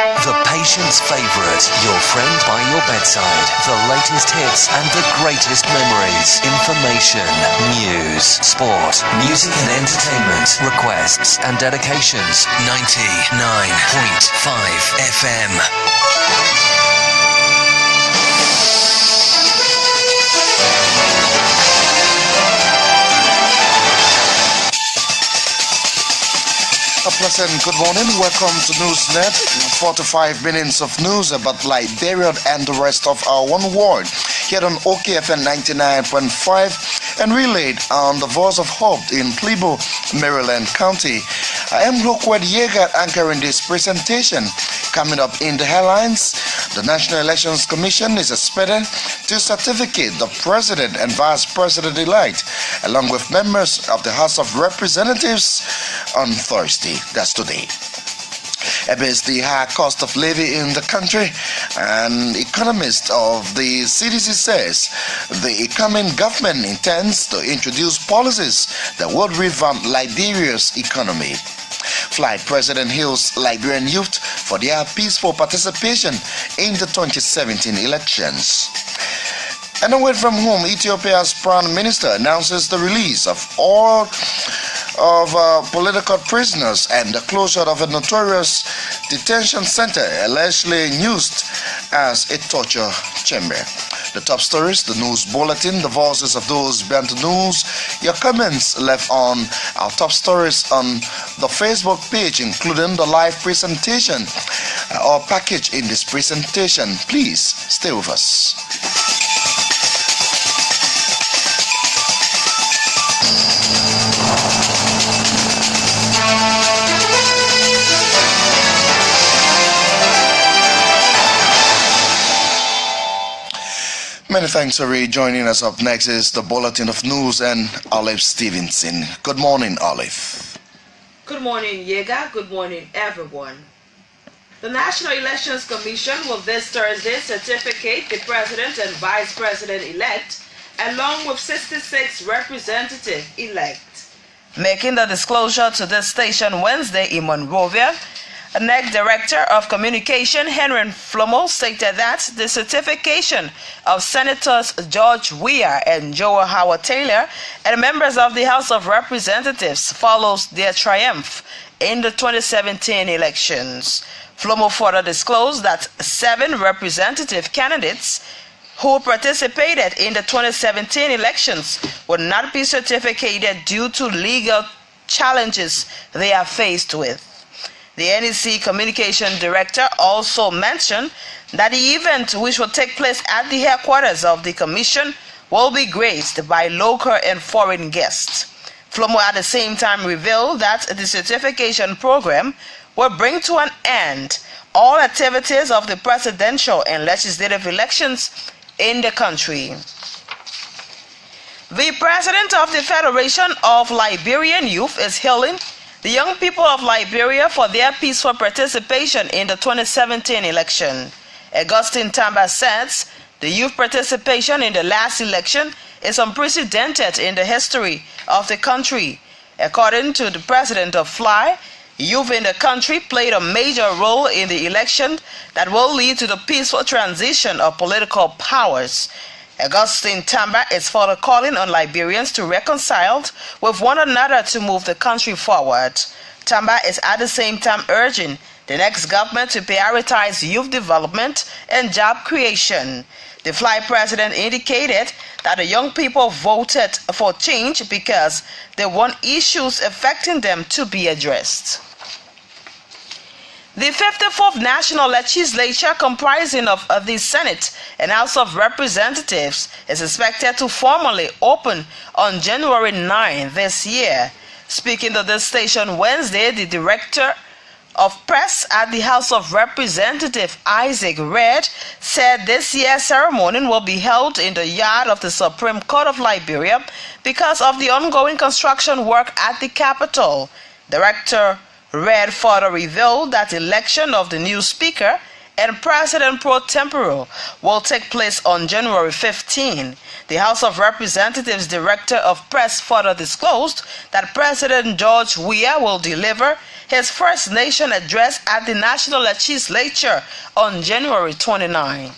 The patient's favorite, your friend by your bedside. The latest hits and the greatest memories. Information, news, sport, music and entertainment, requests and dedications. 99.5 FM. A pleasant good morning. Welcome to Newsnet. 45 minutes of news about Liberia and the rest of our one world. Here on Wholquoi FM 99.5 and relayed on the Voice of Hope in Plebo, Maryland County. I am Wholquoi Yeahgar anchoring this presentation. Coming up in the headlines, the National Elections Commission is expected to certificate the President and Vice President-elect, along with members of the House of Representatives, on Thursday. That's today. Amidst the high cost of living in the country, an economist of the CDC says the incoming government intends to introduce policies that would revamp Liberia's economy. Flight President hails Liberian youth for their peaceful participation in the 2017 elections. And away from home, Ethiopia's Prime Minister announces the release of all of political prisoners and the closure of a notorious detention center allegedly used as a torture chamber. The top stories, the news bulletin, the voices of those behind the news, your comments left on our top stories on the Facebook page, including the live presentation or package in this presentation. Please stay with us. Many thanks for joining us. Up next is the Bulletin of News and Olive Stevenson. Good morning, Olive. Good morning, Yeahgar. Good morning, everyone. The National Elections Commission will this Thursday certificate the President and Vice President-elect along with 66 representative-elect. Making the disclosure to this station Wednesday in Monrovia, NEC Director of Communication Henry Flomo stated that the certification of Senators George Weah and Joel Howard Taylor and members of the House of Representatives follows their triumph in the 2017 elections. Flomo further disclosed that 7 representative candidates who participated in the 2017 elections would not be certificated due to legal challenges they are faced with. The NEC Communication Director also mentioned that the event, which will take place at the headquarters of the Commission, will be graced by local and foreign guests. Flomo at the same time revealed that the certification program will bring to an end all activities of the presidential and legislative elections in the country. The President of the Federation of Liberian Youth is hailing the young people of Liberia for their peaceful participation in the 2017 election. Augustine Tamba says the youth participation in the last election is unprecedented in the history of the country. According to the president of FLY, youth in the country played a major role in the election that will lead to the peaceful transition of political powers. Augustine Tamba is further calling on Liberians to reconcile with one another to move the country forward. Tamba is at the same time urging the next government to prioritize youth development and job creation. The FLY president indicated that the young people voted for change because they want issues affecting them to be addressed. The 54th National Legislature, comprising of the Senate and House of Representatives, is expected to formally open on January 9 this year. Speaking to this station Wednesday, the Director of Press at the House of Representatives, Isaac Red, said this year's ceremony will be held in the yard of the Supreme Court of Liberia because of the ongoing construction work at the Capitol. Director Red further revealed that election of the new Speaker and President pro tempore will take place on January 15. The House of Representatives Director of Press further disclosed that President George Weah will deliver his First Nation address at the National Legislature on January 29.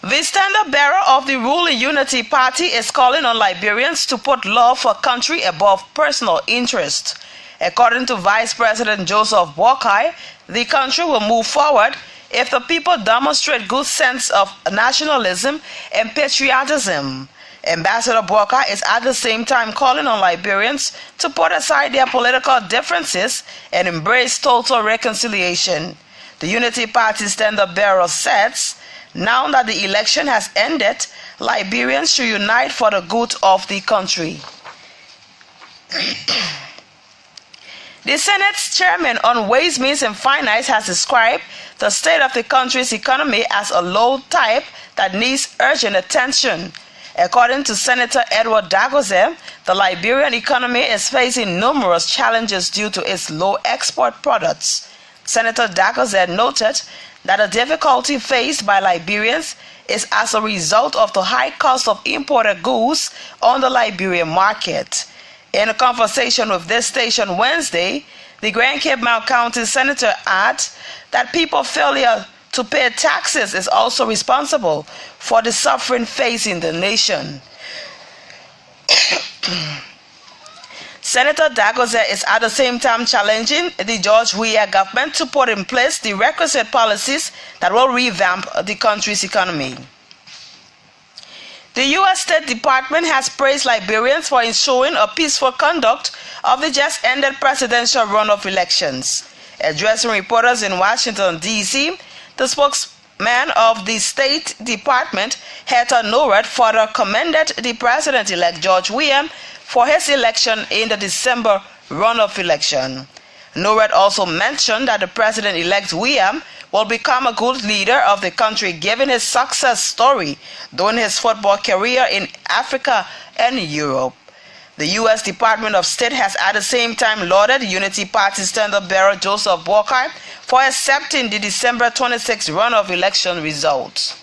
The standard bearer of the ruling Unity Party is calling on Liberians to put love for country above personal interest. According to Vice President Joseph Wholquoi, the country will move forward if the people demonstrate good sense of nationalism and patriotism. Ambassador Wholquoi is at the same time calling on Liberians to put aside their political differences and embrace total reconciliation. The Unity Party standard bearer says, now that the election has ended, Liberians should unite for the good of the country. The Senate's chairman on Ways, Means and Finance has described the state of the country's economy as a low type that needs urgent attention. According to Senator Edward Dagoze, the Liberian economy is facing numerous challenges due to its low export products. Senator Dagoze noted that the difficulty faced by Liberians is as a result of the high cost of imported goods on the Liberian market. In a conversation with this station Wednesday, the Grand Cape Mount County Senator added that people's failure to pay taxes is also responsible for the suffering facing the nation. Senator Dagoze is at the same time challenging the George Weah government to put in place the requisite policies that will revamp the country's economy. The U.S. State Department has praised Liberians for ensuring a peaceful conduct of the just-ended presidential runoff elections. Addressing reporters in Washington, D.C., the spokesman of the State Department, Heather Nauert, further commended the President-elect George Weah for his election in the December runoff election. Nauert also mentioned that the President-elect Weah will become a good leader of the country given his success story during his football career in Africa and Europe. The U.S. Department of State has at the same time lauded the Unity Party standard bearer Joseph Wholquoi for accepting the December 26 runoff election results.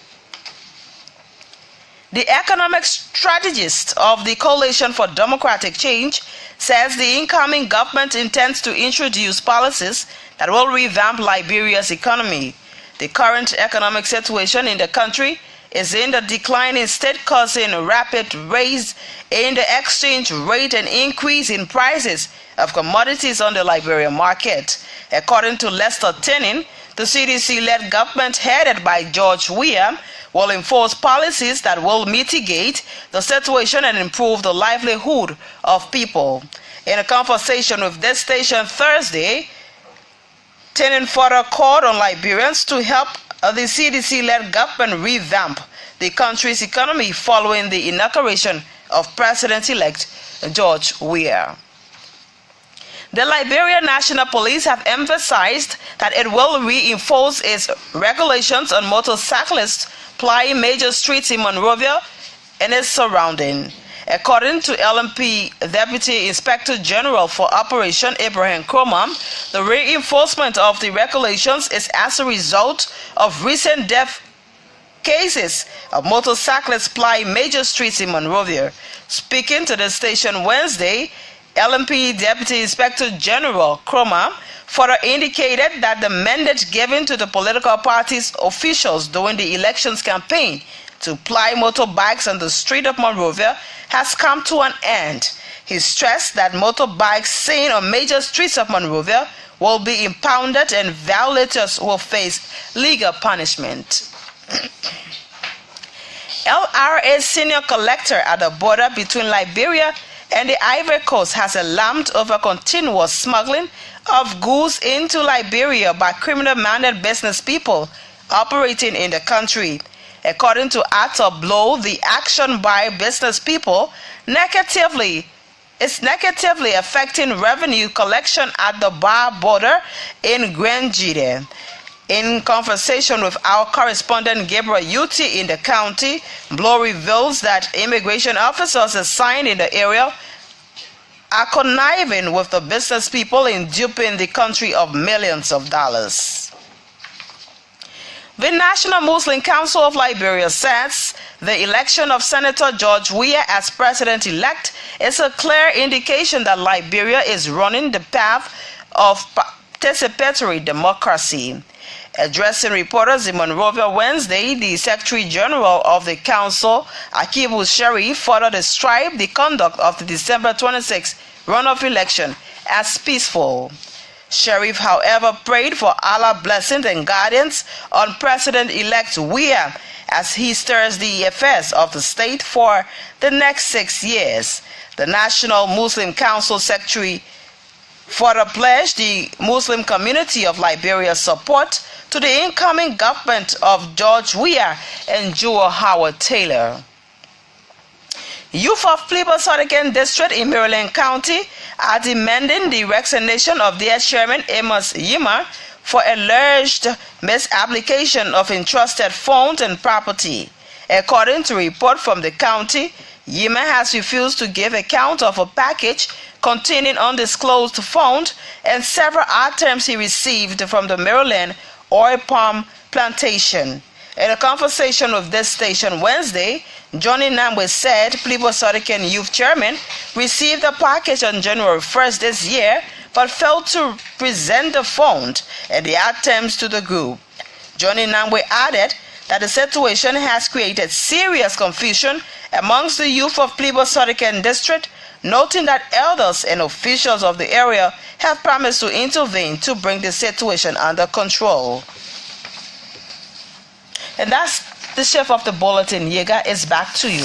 The economic strategist of the Coalition for Democratic Change says the incoming government intends to introduce policies that will revamp Liberia's economy. The current economic situation in the country is in the declining state, causing a rapid rise in the exchange rate and increase in prices of commodities on the Liberian market. According to Lester Tinning, the CDC-led government headed by George Weah will enforce policies that will mitigate the situation and improve the livelihood of people. In a conversation with this station Thursday, Tinning further called on Liberians to help the CDC-led government revamp the country's economy following the inauguration of President-elect George Weah. The Liberian National Police have emphasized that it will reinforce its regulations on motorcyclists plying major streets in Monrovia and its surrounding. According to LMP Deputy Inspector General for Operation Abraham Cromam, the reinforcement of the regulations is as a result of recent death cases of motorcyclists plying major streets in Monrovia. Speaking to the station Wednesday, LMP Deputy Inspector General Cromam further indicated that the mandate given to the political parties' officials during the elections campaign to ply motorbikes on the street of Monrovia has come to an end. He stressed that motorbikes seen on major streets of Monrovia will be impounded and violators will face legal punishment. LRA's senior collector at the border between Liberia and the Ivory Coast has alarmed over continuous smuggling of goods into Liberia by criminal-minded business people operating in the country. According to Arthur Blow, the action by business people is negatively affecting revenue collection at the Bar border in Grangide. In conversation with our correspondent Gabriel Yuti in the county, Blow reveals that immigration officers assigned in the area are conniving with the business people in duping the country of millions of dollars. The National Muslim Council of Liberia says the election of Senator George Weah as president-elect is a clear indication that Liberia is running the path of participatory democracy. Addressing reporters in Monrovia Wednesday, the Secretary General of the Council, Akibu Sharif, further described the conduct of the December 26 runoff election as peaceful. Sharif, however, prayed for Allah's blessings and guidance on President-elect Weah as he stirs the affairs of the state for the next 6 years. The National Muslim Council Secretary further pledged the Muslim community of Liberia's support to the incoming government of George Weah and Jewel Howard Taylor. Youth of Plebo-Sodican District in Maryland County are demanding the resignation of their chairman Amos Yeahgar for alleged misapplication of entrusted funds and property. According to a report from the county, Yeahgar has refused to give account of a package containing undisclosed funds and several items he received from the Maryland oil palm plantation. In a conversation with this station Wednesday, Johnny Nambwe said Plebo-Sodican Youth Chairman received a package on January 1st this year, but failed to present the fund and the items to the group. Johnny Nambwe added that the situation has created serious confusion amongst the youth of Plebo-Sodican District, noting that elders and officials of the area have promised to intervene to bring the situation under control. And that's the chef of the bulletin. Yeahgar is back to you.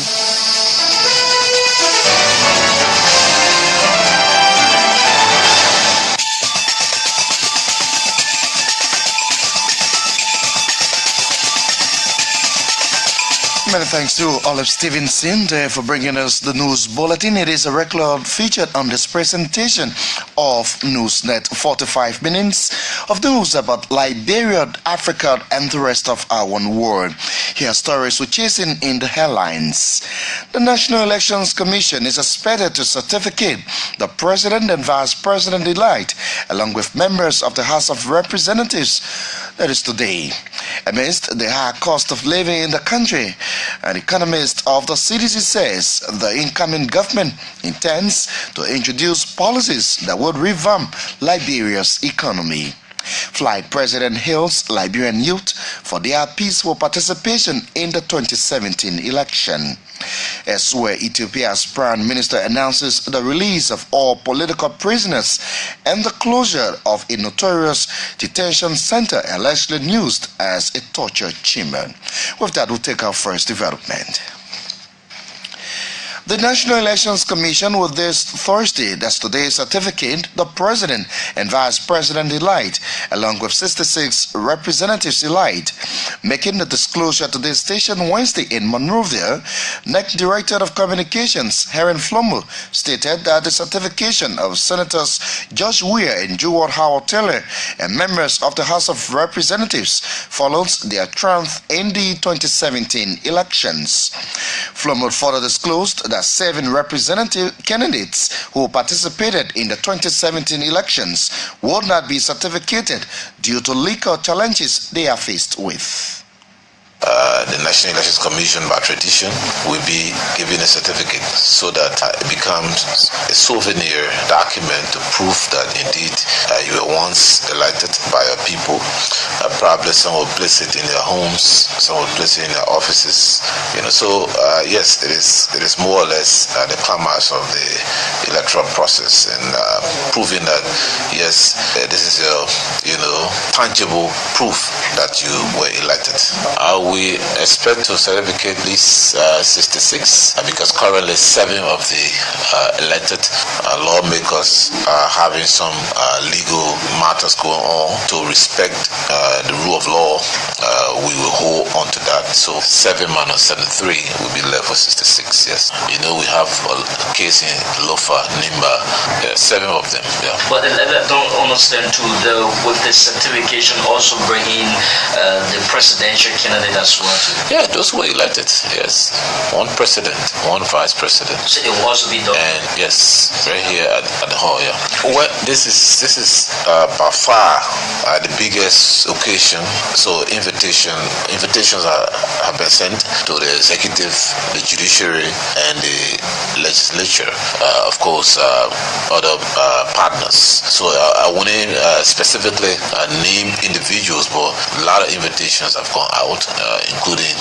Many thanks to Olive Stevenson there for bringing us the news bulletin. It is a regular featured on this presentation of Newsnet, 45 minutes of news about Liberia, Africa, and the rest of our world. Here are stories we're chasing in the headlines. The National Elections Commission is expected to certificate the President and Vice President-elect, along with members of the House of Representatives. That is today. Amidst the high cost of living in the country, an economist of the CDC says the incoming government intends to introduce policies that would revamp Liberia's economy. Flight President hails Liberian youth for their peaceful participation in the 2017 election. Elsewhere, Ethiopia's Prime Minister announces the release of all political prisoners and the closure of a notorious detention center allegedly used as a torture chamber. With that, we'll take our first development. The National Elections Commission will this Thursday, that's today, certificate the President and Vice President-elect, along with 66 representatives-elect. Making the disclosure to this station Wednesday in Monrovia, NEC Director of Communications, Heron Flomo, stated that the certification of Senators George Weah and Jewel Howard Taylor and members of the House of Representatives follows their triumph in the 2017 elections. Flomo further disclosed that 7 representative candidates who participated in the 2017 elections would not be certificated due to legal challenges they are faced with. The National Elections Commission, by tradition, will be given a certificate so that it becomes a souvenir document to prove that indeed you were once elected by your people. Probably some will place it in their homes, some will place it in their offices. Yes, it is more or less the climax of the electoral process and proving that yes, this is a tangible proof that you were elected. We expect to certificate these 66 because currently 7 of the elected lawmakers are having some legal matters going on. To respect the rule of law, we will hold on to that. So 7 minus 73 will be left for 66. Yes, we have a case in Lofa, Nimba, 7 of them. Yeah. But I don't understand too. With this certification also bringing the presidential candidate as well. Yeah, those were elected. Yes, 1 president, 1 vice president. So it will also be done. And yes, right here at the hall. Yeah. Well, this is by far the biggest occasion. So invitations have been sent to the executive, the judiciary, and the legislature. Of course, other partners. So I wouldn't specifically name individuals, but a lot of invitations have gone out, including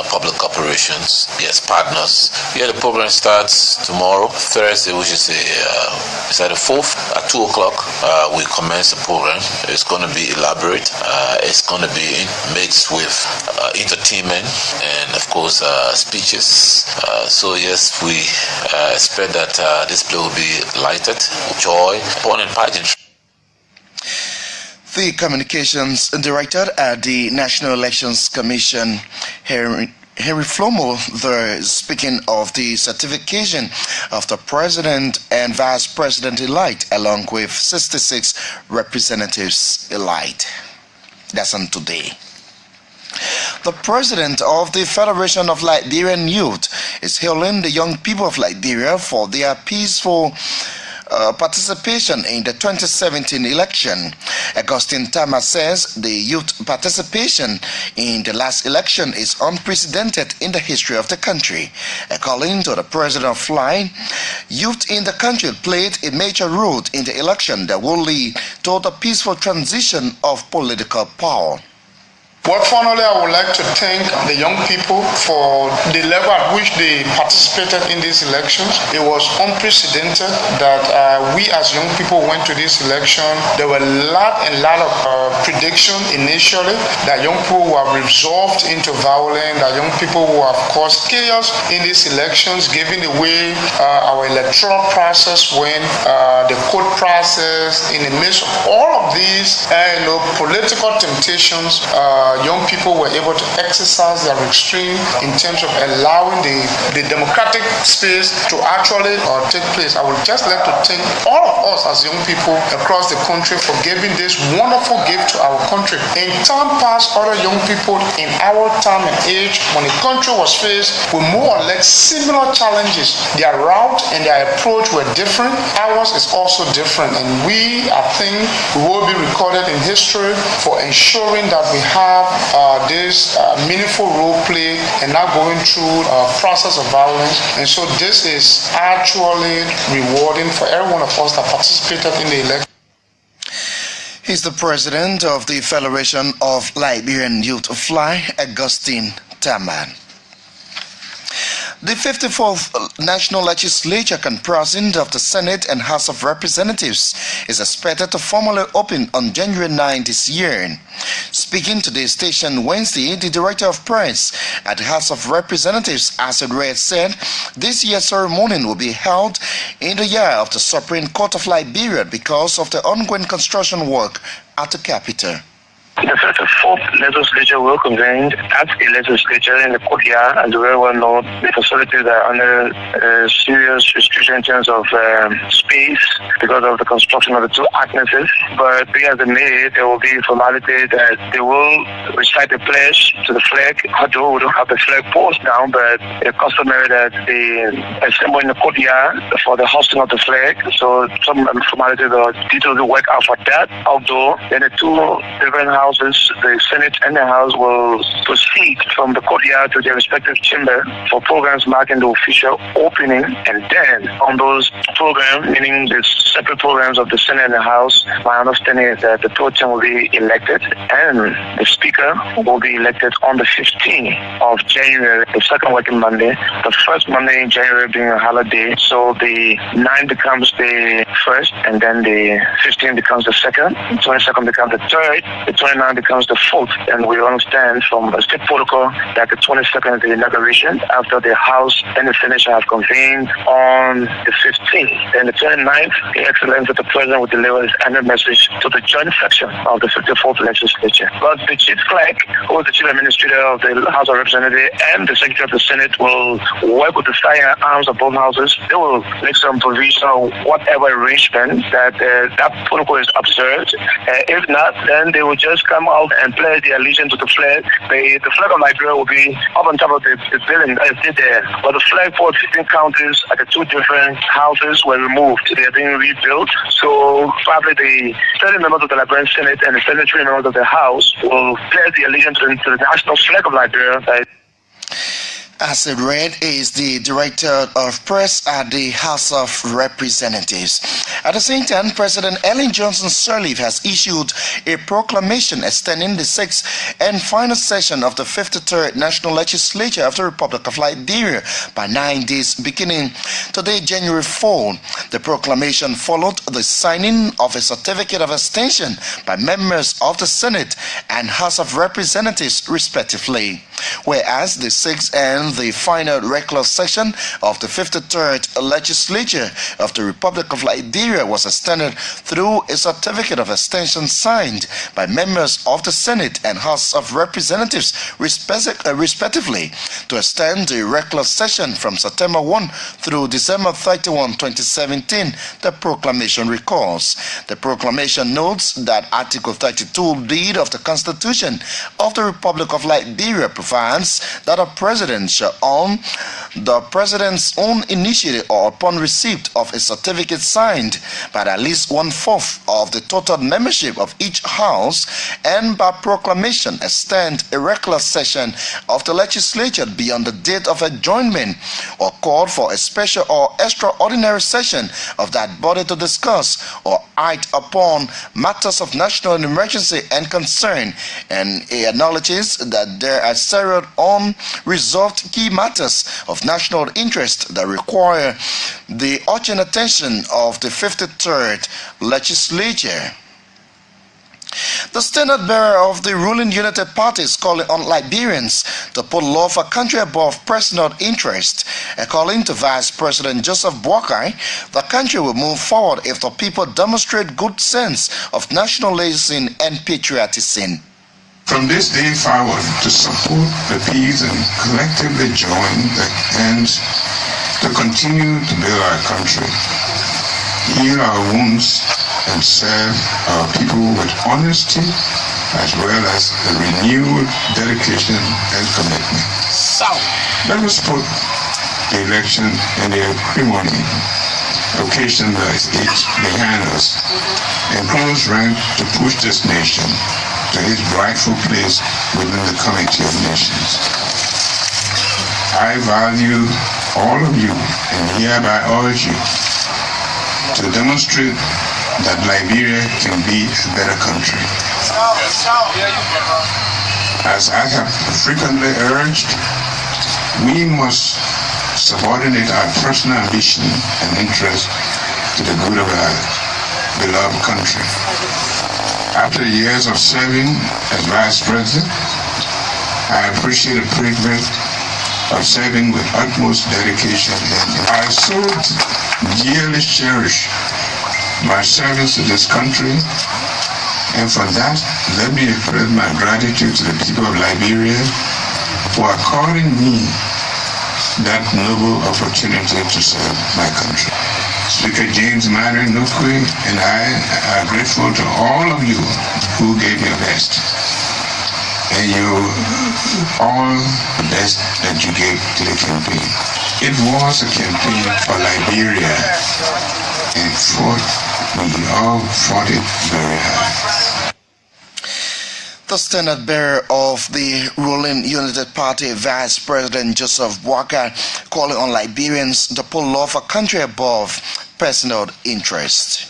public corporations, yes, partners. Yeah, the program starts tomorrow, Thursday, which is the 4th at 2 o'clock. We commence the program. It's going to be elaborate. It's going to be mixed with entertainment and, of course, speeches. So yes, we expect that this play will be lighted with joy, fun, and pageantry. The communications director at the National Elections Commission, Henry Flomo, there, speaking of the certification of the president and vice president elect, along with 66 representatives elect. That's on today. The president of the Federation of Liberian Youth is hailing the young people of Liberia for their peaceful participation in the 2017 election. Augustine Tama says the youth participation in the last election is unprecedented in the history of the country. According to the president of FLY, youth in the country played a major role in the election that will lead to the peaceful transition of political power. Well, finally, I would like to thank the young people for the level at which they participated in these elections. It was unprecedented that we as young people went to this election. There were a lot of predictions initially that young people were resolved into violence, that young people who have caused chaos in these elections, given the way our electoral process went, the court process, in the midst of all of these political temptations. Young people were able to exercise their restraint in terms of allowing the democratic space to actually take place. I would just like to thank all of us as young people across the country for giving this wonderful gift to our country. In time past, other young people in our time and age, when the country was faced with more or less similar challenges, their route and their approach were different. Ours is also different, and we, I think, will be recorded in history for ensuring that we have this meaningful role play and not going through a process of violence. And so this is actually rewarding for every one of us that participated in the election. He's the president of the Federation of Liberian Youth FLY, Augustine Taman. The 54th National Legislature comprising of the Senate and House of Representatives is expected to formally open on January 9 this year. Speaking to the station Wednesday, the Director of Press at the House of Representatives, Asad Red, said this year's ceremony will be held in the year of the Supreme Court of Liberia because of the ongoing construction work at the capital. The 54th legislature will convene at the legislature in the courtyard, as very well known. The facilities are under serious restriction in terms of space because of the construction of the two Agneses. But as the mayor, there will be formality that they will recite the pledge to the flag. Although we don't have the flag post down, but it's customary that they assemble in the courtyard for the hosting of the flag. So some formalities or details will work out for that. Although then the two different houses, the Senate and the House, will proceed from the courtyard to their respective chamber for programs marking the official opening. And then on those programs, meaning the separate programs of the Senate and the House, my understanding is that the pro tem will be elected and the Speaker will be elected on the 15th of January, the second working Monday, the first Monday in January being a holiday. So the 9th becomes the first, and then the 15th becomes the second, the 22nd becomes the third, the 29th becomes the fourth. And we understand from the state protocol that the 22nd is the inauguration after the House and the Senate have convened on the 15th. Then the 29th, the Excellency of the President will deliver his annual message to the joint section of the 54th legislature. But the chief clerk, who is the chief administrator of the House of Representatives, and the Secretary of the Senate will work with the sire arms of both houses. They will make some provision of whatever arrangement that that protocol is observed. If not, then they will just come out and pledge their allegiance to the flag. The flag of Liberia will be up on top of the building that is still there. But the flag for 15 counties at the two different houses were removed. They are being rebuilt. So probably the 30 members of the Liberian Senate and the 73 members of the House will pledge the allegiance to the national flag of Liberia. As it read, is the Director of Press at the House of Representatives. At the same time, President Ellen Johnson Sirleaf has issued a proclamation extending the sixth and final session of the 53rd National Legislature of the Republic of Liberia by 9 days beginning today, January 4. The proclamation followed the signing of a certificate of extension by members of the Senate and House of Representatives respectively. Whereas the sixth and the final regular session of the 53rd Legislature of the Republic of Liberia was extended through a certificate of extension signed by members of the Senate and House of Representatives respectively to extend the regular session from September 1 through December 31, 2017, the proclamation recalls. The proclamation notes that Article 32B of the Constitution of the Republic of Liberia provides that a president shall, on the president's own initiative or upon receipt of a certificate signed by at least 1/4 of the total membership of each house, and by proclamation extend a regular session of the legislature beyond the date of adjournment, or call for a special or extraordinary session of that body to discuss or act upon matters of national emergency and concern, and it acknowledges that there are several unresolved key matters of national interest that require the urgent attention of the 53rd Legislature. The standard bearer of the ruling United Party is calling on Liberians to put law of a country above personal interest. According to Vice President Joseph Wholquoi, the country will move forward if the people demonstrate good sense of nationalism and patriotism. From this day forward, to support the peace and collectively join the hands to continue to build our country, heal our wounds, and serve our people with honesty as well as a renewed dedication and commitment. Let us put the election and the ceremony occasion behind us and close rank to push this nation to its rightful place within the community of nations. I value all of you and hereby urge you to demonstrate that Liberia can be a better country. As I have frequently urged, we must subordinate our personal ambition and interest to the good of our beloved country. After years of serving as Vice President, I appreciate the privilege of serving with utmost dedication, and I so dearly cherish my service to this country, and for that, let me express my gratitude to the people of Liberia for according me that noble opportunity to serve my country. Speaker James Minor Wholquoi and I are grateful to all of you who gave your best, and you all the best that you gave to the campaign. It was a campaign for Liberia, and we all fought it very hard. The standard bearer of the ruling United Party, Vice President Joseph Wholquoi, calling on Liberians to put law of a country above personal interest.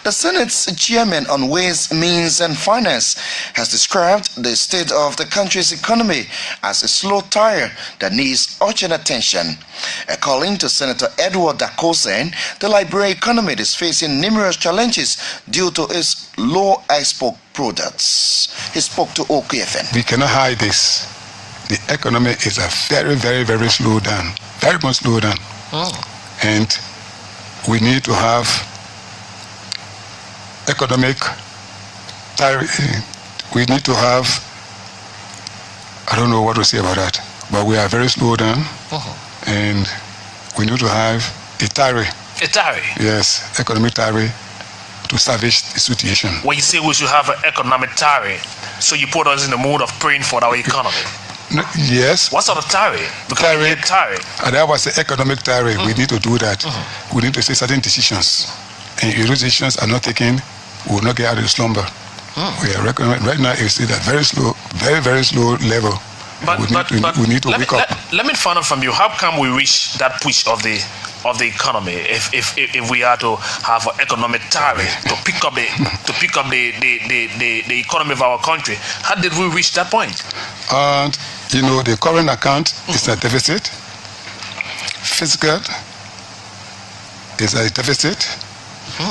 The Senate's chairman on Ways, Means and Finance has described the state of the country's economy as a slow tire that needs urgent attention. According to Senator Edward Dakosen, the Liberian economy is facing numerous challenges due to its low export products. He spoke to Wholquoi FM. We cannot hide this. The economy is a very slow down. Very much slow down. And we need to have economic, we need to have, I don't know what to say about that, but we are very slow down, and we need to have a tari. A tari? Yes, economic tari to salvage the situation. When you say we should have an economic tariff, so you put us in the mood of praying for our economy. No, yes. What sort of tariff? Tariff. That was the economic tariff. We need to do that. We need to take certain decisions. And if those decisions are not taken, we will not get out of the slumber. We are right now, you see that very slow, very, very slow level. We need to wake up. Let me find out from you, how can we reach that push of the economy if we are to have an economic tariff to pick up the economy of our country? How did we reach that point? And the current account is a deficit. Fiscal is a deficit,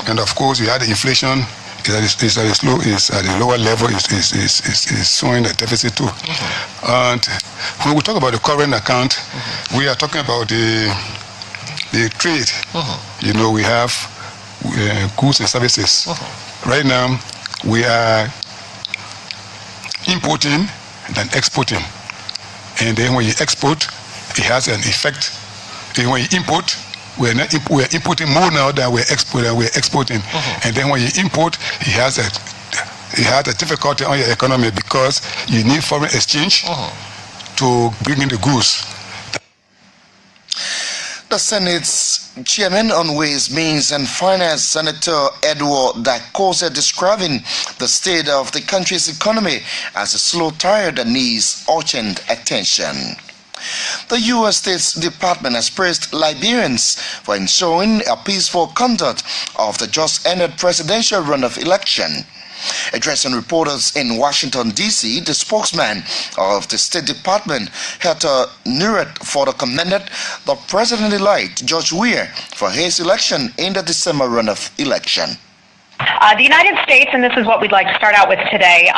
and of course we had the inflation. Is at the lower level, is showing a deficit too. And when we talk about the current account, we are talking about the trade. We have goods and services. Right now, we are importing than exporting. And then when you export, it has an effect. And when you import, we're importing more now than we're exporting. And then when you import, it has a difficulty on your economy because you need foreign exchange to bring in the goods. The Senate's Chairman on Ways, Means and Finance, Senator Edward Dakosa, describing the state of the country's economy as a slow tire that needs urgent attention. The U.S. State Department has praised Liberians for ensuring a peaceful conduct of the just ended presidential runoff election. Addressing reporters in Washington, D.C., the spokesman of the State Department, Heather Nauert, further commended the president-elect George Weah for his election in the December runoff election. The United States, and this is what we'd like to start out with today,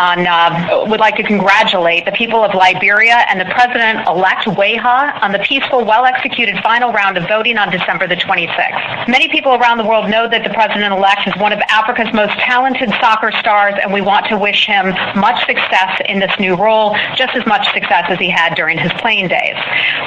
would like to congratulate the people of Liberia and the President-elect Yeahgar on the peaceful, well-executed final round of voting on December the 26th. Many people around the world know that the President-elect is one of Africa's most talented soccer stars, and we want to wish him much success in this new role, just as much success as he had during his playing days.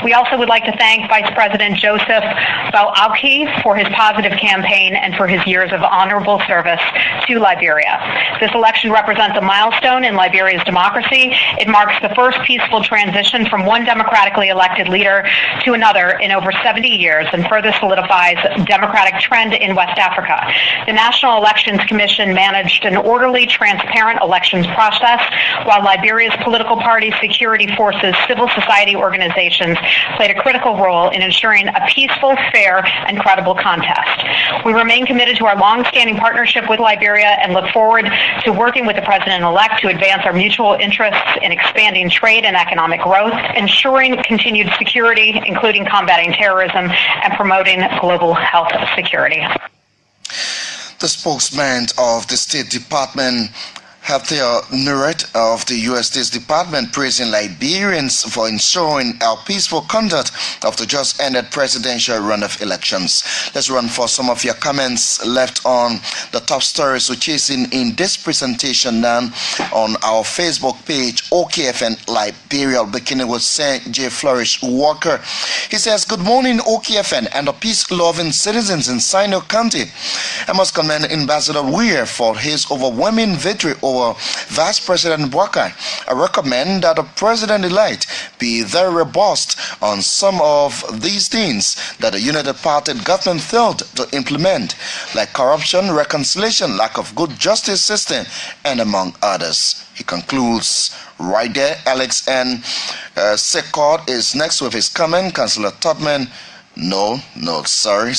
We also would like to thank Vice President Joseph Wholquoi for his positive campaign and for his years of honorable service to Liberia. This election represents a milestone in Liberia's democracy. It marks the first peaceful transition from one democratically elected leader to another in over 70 years and further solidifies democratic trend in West Africa. The National Elections Commission managed an orderly, transparent elections process, while Liberia's political parties, security forces, civil society organizations played a critical role in ensuring a peaceful, fair, and credible contest. We remain committed to our long-standing partnership with Liberia and look forward to working with the President-elect to advance our mutual interests in expanding trade and economic growth, ensuring continued security, including combating terrorism, and promoting global health security. The spokesman of the State Department, Heather Nauert of the U.S. State Department, praising Liberians for ensuring a peaceful conduct of the just ended presidential runoff elections. Let's run for some of your comments left on the top stories we're chasing in this presentation now on our Facebook page, OKFN Liberia, beginning with St. J. Flourish Walker. He says, "Good morning, OKFN and the peace-loving citizens in Sino County. I must commend Ambassador Weah for his overwhelming victory over Vice President Yeahgar. I recommend that the President-elect be very robust on some of these things that the United Party government failed to implement, like corruption, reconciliation, lack of good justice system, and among others." He concludes right there. Alex N. Secord is next with his comment. Councillor Tubman, no, sorry,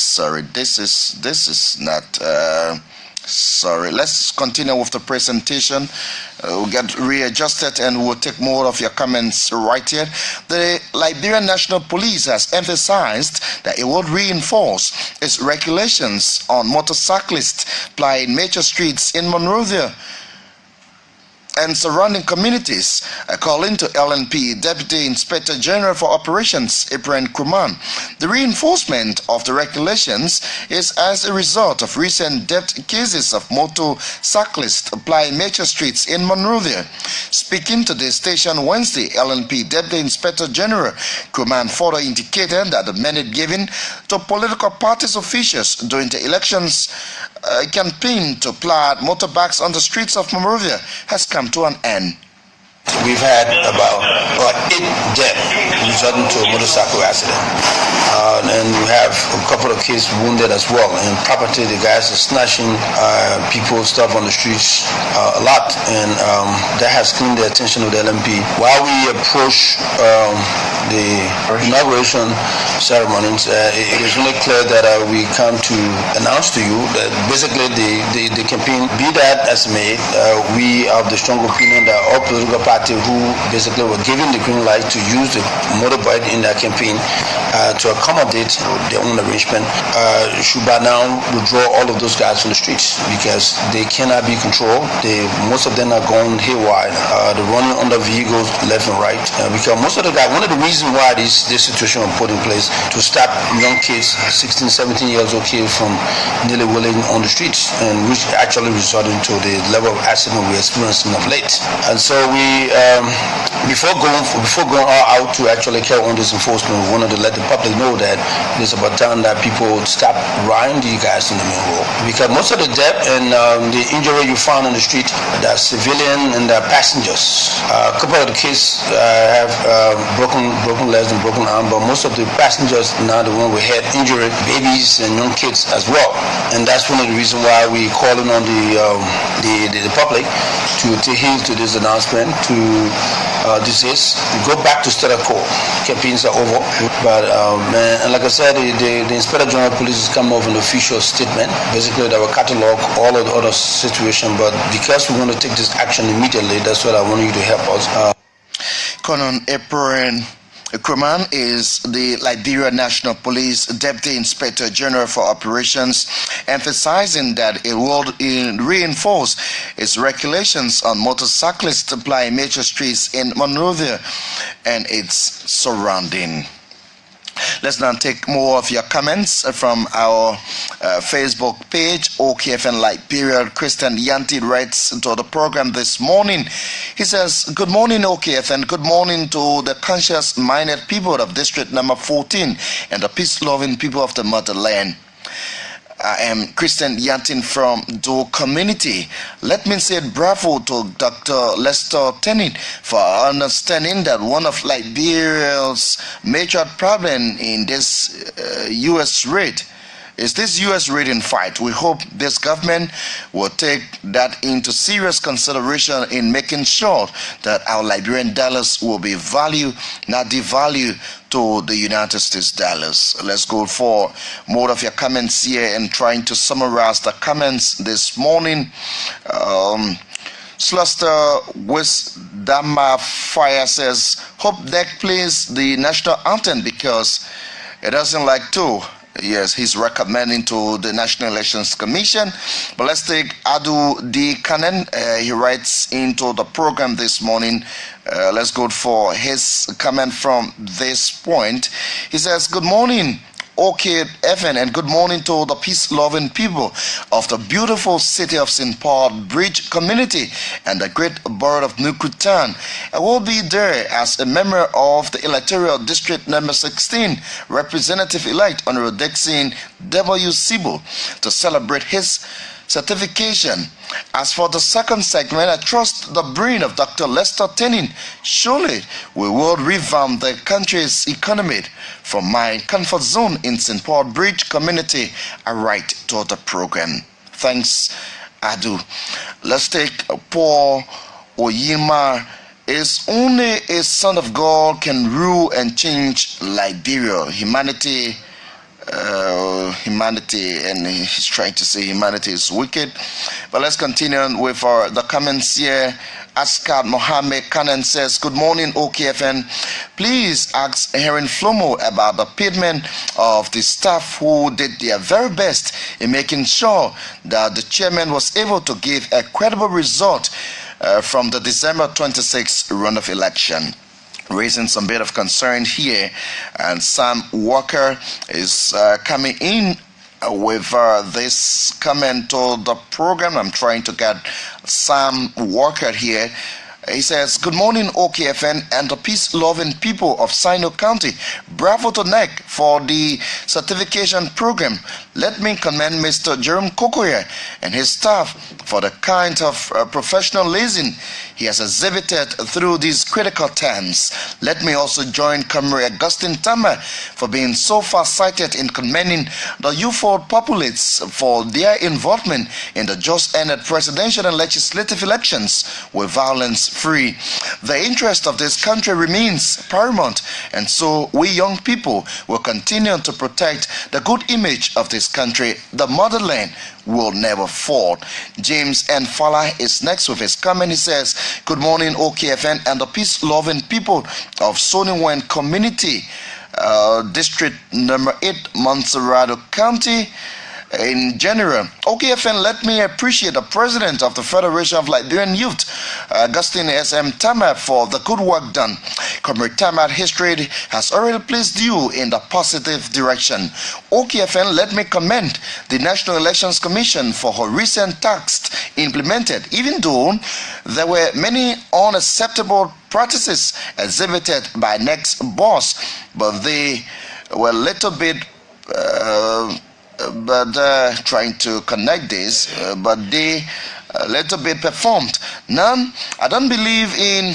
this is not... Sorry, let's continue with the presentation. We'll get readjusted and we'll take more of your comments right here. The Liberian National Police has emphasized that it would reinforce its regulations on motorcyclists plying major streets in Monrovia and surrounding communities, according to LNP Deputy Inspector General for Operations, Ibrahim Kuman. The reinforcement of the regulations is as a result of recent death cases of motorcyclists applying major streets in Monrovia. Speaking to the station Wednesday, LNP Deputy Inspector General Kuman further indicated that the mandate given to political parties officials during the elections campaign to plant motorbikes on the streets of Monrovia has come to an end. We've had about 8 deaths resulting to a motorcycle accident. And we have a couple of kids wounded as well. And property, the guys are snatching people's stuff on the streets a lot. And that has claimed the attention of the LMP. While we approach the inauguration ceremonies, it is really clear that we come to announce to you that basically the campaign, be that as may, we have the strong opinion that all political parties who basically were given the green light to use the motorbike in their campaign to accommodate their own arrangement should by now withdraw all of those guys from the streets because they cannot be controlled. Most of them are going haywire. They're running under vehicles left and right because most of the guys, one of the reasons why this situation was put in place to stop young kids, 16, 17 years old kids from nearly willing on the streets, and which actually resulted into the level of accident we're experiencing of late. And so we before going out to actually carry on this enforcement, we wanted to let the public know that it's about time that people stop riding these guys in the main road. Because most of the death and the injury you found on the street, they're civilian and they're passengers. A couple of the kids have broken legs and broken arm, but most of the passengers now the one with head injury, babies and young kids as well. And that's one of the reasons why we're calling on the public to take heed to this announcement. This is we go back to status quo. Campaigns are over, but and like I said, the Inspector General of Police has come up with an official statement. Basically, they will catalog all of the other situations, but because we want to take this action immediately, that's what I want you to help us. Colonel April Kruman is the Liberia National Police Deputy Inspector General for Operations, emphasizing that it will reinforce its regulations on motorcyclists supplying major streets in Monrovia and its surrounding. Let's now take more of your comments from our Facebook page. OKFN Liberia. Christian Yanti writes to the program this morning. He says, "Good morning, OKFN. Good morning to the conscious-minded people of District Number 14 and the peace-loving people of the motherland. I am Christian Yantin from Do Community. Let me say bravo to Dr. Lester Tennant for understanding that one of Liberia's major problems in this U.S. raid is this U.S. raiding fight. We hope this government will take that into serious consideration in making sure that our Liberian dollars will be valued, not devalued to the United States dollars." Let's go for more of your comments here and trying to summarize the comments this morning. Sluster Wisdama Fire says, "Hope Deck plays the national anthem because it doesn't like to." Yes, he's recommending to the National Elections Commission. But let's take Adu D. Cannon. He writes into the program this morning. Let's go for his comment from this point. He says, "Good morning, OKFN, and good morning to the peace-loving people of the beautiful city of St. Paul Bridge community and the great borough of Nukutan. I will be there as a member of the electoral district number 16, Representative-elect Honorable Dixon W. Sibo, to celebrate his certification. As for the second segment, I trust the brain of Dr. Lester Tennant. Surely we will revamp the country's economy. From my comfort zone in St. Paul Bridge community, I write to the program." Thanks, Adu. Let's take Paul Oyima. "Is only a son of God can rule and change Liberia. Humanity, and he's trying to say humanity is wicked." But let's continue on with the comments here. Askat Mohammed Kanan says, "Good morning, OKFN. Please ask Heron Flomo about the payment of the staff who did their very best in making sure that the chairman was able to give a credible result from the December 26th runoff election." Raising some bit of concern here, and Sam Walker is coming in with this comment to the program. I'm trying to get Sam Walker here. He says, good morning, OKFN and the peace-loving people of Sino County. Bravo to NEC for the certification program. Let me commend Mr. Jerome Kokoye and his staff for the kind of professionalism he has exhibited through these critical times. Let me also join Comrade Augustine Tama for being so far-sighted in commending the UFO populates for their involvement in the just-ended presidential and legislative elections with violence-free. The interest of this country remains paramount, and so we young people will continue to protect the good image of this country. The motherland will never fall. James N. Fala is next with his comment. He says, good morning, OKFN and the peace-loving people of Soniwen Community, District number 8, Montserrado County. In general, OKFN, let me appreciate the President of the Federation of Liberian Youth, Augustine S.M. Tamar, for the good work done. Comrade Tamar, history has already placed you in the positive direction. OKFN, let me commend the National Elections Commission for her recent tasks implemented, even though there were many unacceptable practices exhibited by NEC's boss, but they were a little bit trying to connect this, but they a little bit performed. Now, I don't believe in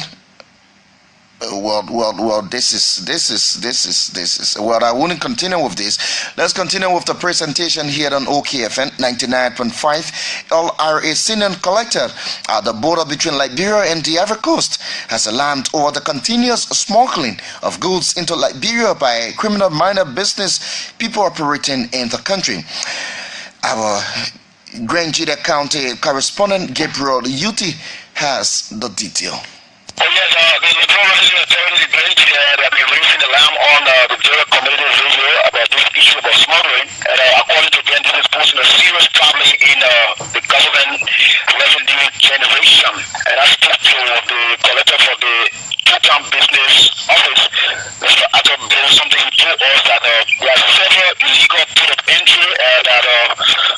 this is well, I wouldn't continue with this. Let's continue with the presentation here on OKFN 99.5. LRA senior collector at the border between Liberia and the Ivory Coast has alarmed over the continuous smuggling of goods into Liberia by criminal minor business people operating in the country. Our Grangida County correspondent Gabriel Yuti has the detail. Yes, the Liberia authority have been raising alarm on the Liberia community radio about this issue about smuggling. And according to them, this is posing a serious problem in the government revenue generation. And I spoke to the collector for the two-town business office, Mr. Ato Bill, something to us that there are several illegal port of entry that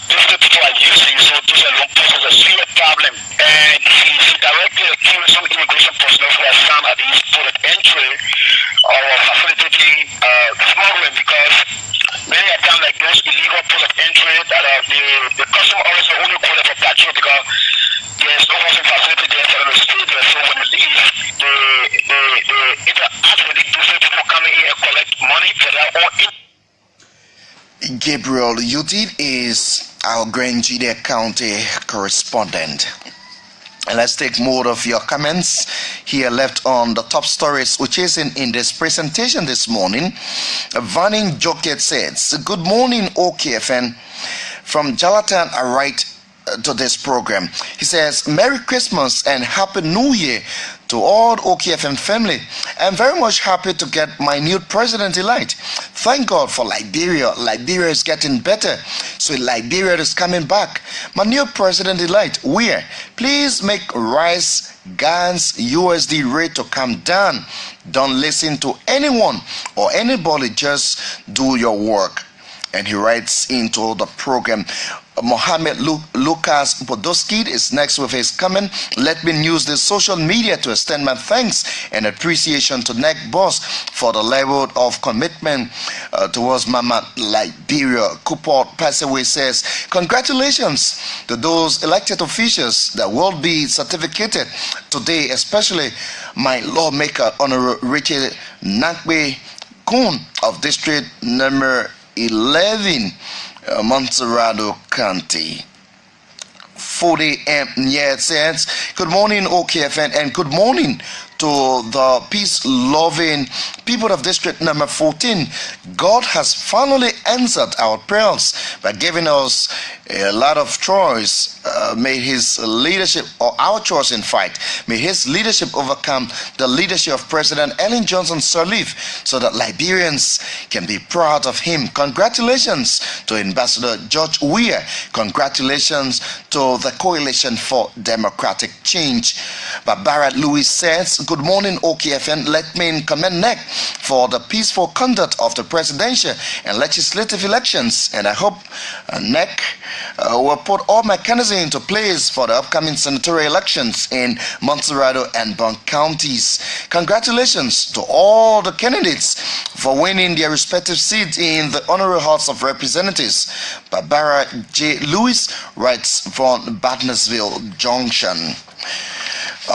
these people are using, so this alone poses a serious problem. And he directly accused some immigration personnel who are found at these port of entry of facilitating smuggling, because many of them, like those illegal port of entry, that the custom officer only go there for patrol because there's no housing facility there for them to stay there. So when they leave, they interact with the different people coming in and collect money for their own. Gabriel Yuti is our Grangida County correspondent. And let's take more of your comments here left on the top stories which is in this presentation this morning. Vanning Joket says, good morning, OKFN. From Jalatan, I write to this program. He says, Merry Christmas and Happy New Year to all OKFM family. I'm very much happy to get my new president-elect. Thank God for Liberia. Liberia is getting better. So Liberia is coming back. My new president-elect, please make rice, gas, USD rate to come down. Don't listen to anyone or anybody. Just do your work. And he writes into the program. Mohammed Lucas Podolsky is next with his comment. Let me use the social media to extend my thanks and appreciation to NEC boss for the level of commitment towards Mama Liberia. Kuport Passaway says, congratulations to those elected officials that will be certificated today, especially my lawmaker, Honorable Richard Nakwe Kun of District number 11, Montserrado County. 40 yeah, it says, good morning, OKFN, and good morning to the peace-loving people of District number 14. God has finally answered our prayers by giving us a lot of choice. May his leadership, or our choice in fact, may his leadership overcome the leadership of President Ellen Johnson Sirleaf so that Liberians can be proud of him. Congratulations to Ambassador George Weah. Congratulations to the Coalition for Democratic Change. Barbara Louis says, "Good morning, OKFN. Let me commend NEC for the peaceful conduct of the presidential and legislative elections, and I hope NEC will put all mechanisms into place for the upcoming senatorial elections in Montserrado and Bunk counties. Congratulations to all the candidates for winning their respective seats in the Honorary House of Representatives." Barbara J. Lewis writes from Badnersville Junction.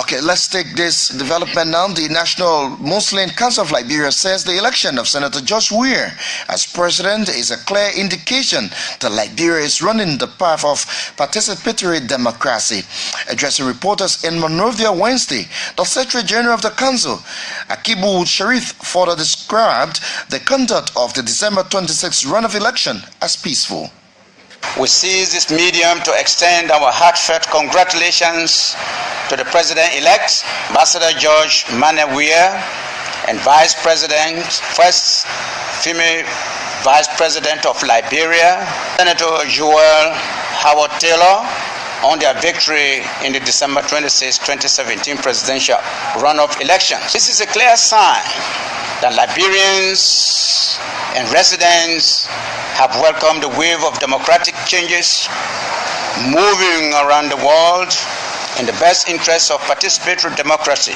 Okay, let's take this development now. The National Muslim Council of Liberia says the election of Senator Josh Weir as president is a clear indication that Liberia is running the path of participatory democracy. Addressing reporters in Monrovia Wednesday, the Secretary General of the Council, Akibu Sharif, further described the conduct of the December 26th runoff election as peaceful. We seize this medium to extend our heartfelt congratulations to the President-elect, Ambassador George Manneh Weir, and Vice President, first female Vice President of Liberia, Senator Joel Howard Taylor, on their victory in the December 26, 2017 presidential runoff election. This is a clear sign that Liberians and residents have welcomed the wave of democratic changes moving around the world in the best interests of participatory democracy.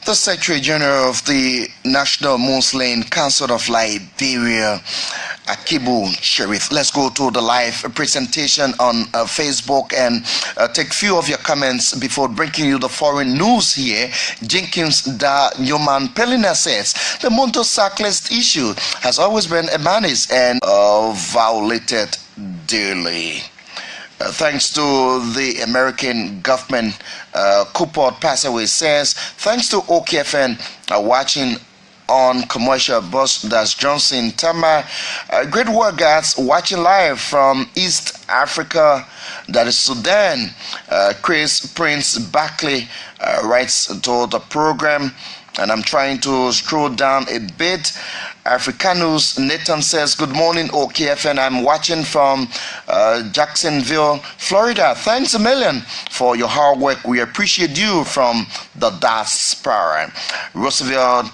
The Secretary General of the National Muslim Council of Liberia, Akibu Sharif. Let's go to the live presentation on Facebook and take few of your comments before bringing you the foreign news here. Jenkins Da Newman Pelina says, the motorcyclist issue has always been a menace and violated daily. Thanks to the American government, Couport Passaway says, thanks to OKFN watching on commercial bus. That's Johnson Tama. Great work, guys, watching live from East Africa, that is Sudan. Chris Prince Buckley writes to the program, and I'm trying to scroll down a bit. Africanus Nathan says, good morning, OKFN. I'm watching from Jacksonville, Florida. Thanks a million for your hard work. We appreciate you from the diaspora. Roosevelt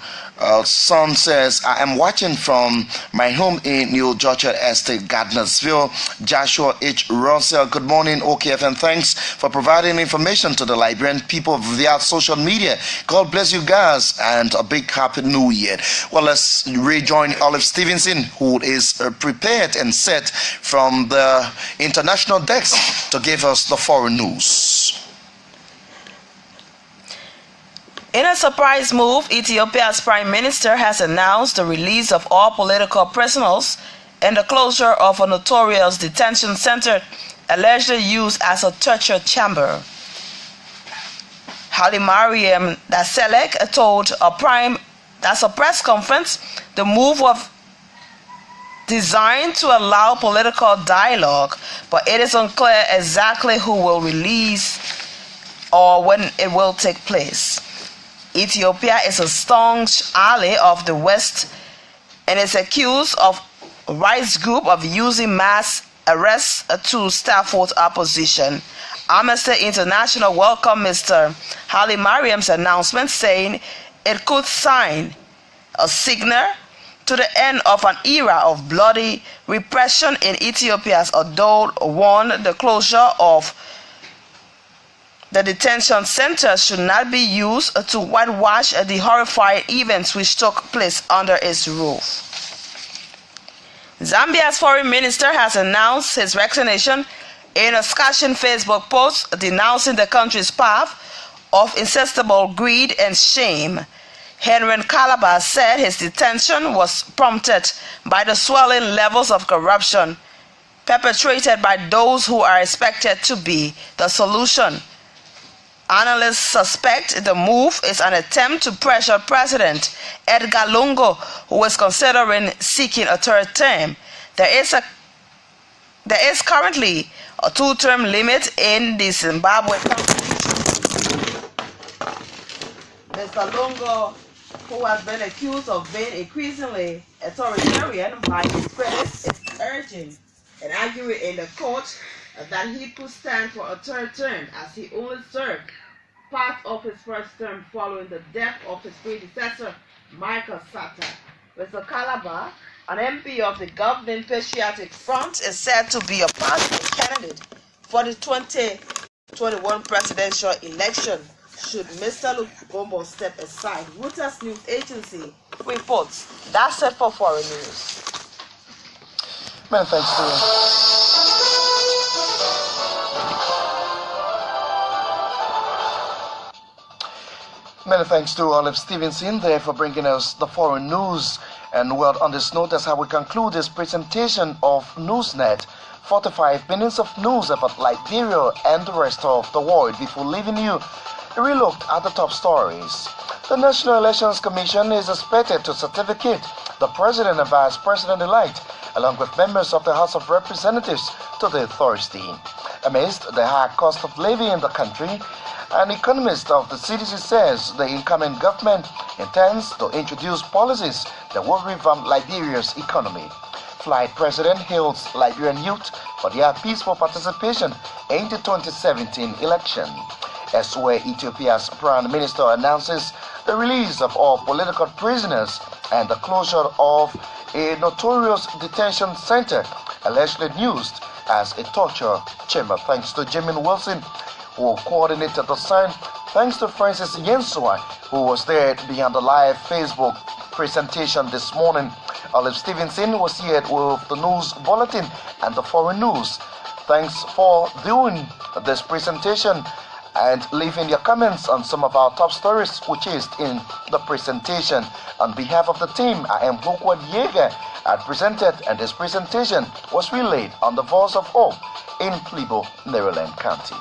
son says, I am watching from my home in New Georgia Estate, Gardnersville. Joshua H. Russell, good morning, OKFN. Thanks for providing information to the Liberian people via social media. God bless you guys, and a big happy new year. Well, let's rejoin Olive Stevenson, who is prepared and set from the international desk to give us the foreign news. In a surprise move, Ethiopia's Prime Minister has announced the release of all political prisoners and the closure of a notorious detention center allegedly used as a torture chamber. Haile Mariam Desalegn told a press conference the move was designed to allow political dialogue, but it is unclear exactly who will release or when it will take place. Ethiopia is a staunch ally of the West and is accused of rights group of using mass arrests to stifle opposition. Amnesty International welcomed Mr. Haile Mariam's announcement, saying it could sign a signal to the end of an era of bloody repression in Ethiopia, although warned the closure of the detention center should not be used to whitewash the horrifying events which took place under its roof. Zambia's foreign minister has announced his resignation in a scathing Facebook post denouncing the country's path of insatiable greed and shame. Henry Calabar said his detention was prompted by the swelling levels of corruption perpetrated by those who are expected to be the solution. Analysts suspect the move is an attempt to pressure President Edgar Lungu, who is considering seeking a third term. There is currently a two-term limit in the Zimbabwe constitution. Mr. Lungu, who has been accused of being increasingly authoritarian by his critics, is urging and arguing in the court that he could stand for a third term, as he only served part of his first term following the death of his predecessor, Michael Sata. Mr. Calabar, an MP of the Governing Patriotic Front, is said to be a possible candidate for the 2021 presidential election should Mr. Lugombo step aside. Reuters News Agency reports. That's it for foreign news. Many thanks to you. Many thanks to Olive Stevenson there for bringing us the foreign news. And well, on this note, that's how we conclude this presentation of Newsnet. 45 minutes of news about Liberia and the rest of the world. Before leaving you, we looked at the top stories. The National Elections Commission is expected to certificate the President and Vice President-elect, along with members of the House of Representatives, today Thursday. Amidst the high cost of living in the country, an economist of the CDC says the incoming government intends to introduce policies that will revamp Liberia's economy. Flight President hails Liberian youth for their peaceful participation in the 2017 election. Elsewhere, Ethiopia's Prime Minister announces the release of all political prisoners and the closure of a notorious detention center allegedly used as a torture chamber. Thanks to Jimin Wilson, who coordinated the sign. Thanks to Francis Yensua, who was there behind the live Facebook presentation this morning. Olive Stevenson was here with the news bulletin and the foreign news. Thanks for doing this presentation and leaving your comments on some of our top stories which is in the presentation. On behalf of the team, I am Wholquoi Yeahgar. I presented, and this presentation was relayed on the Voice of Hope in Plebo, Maryland County.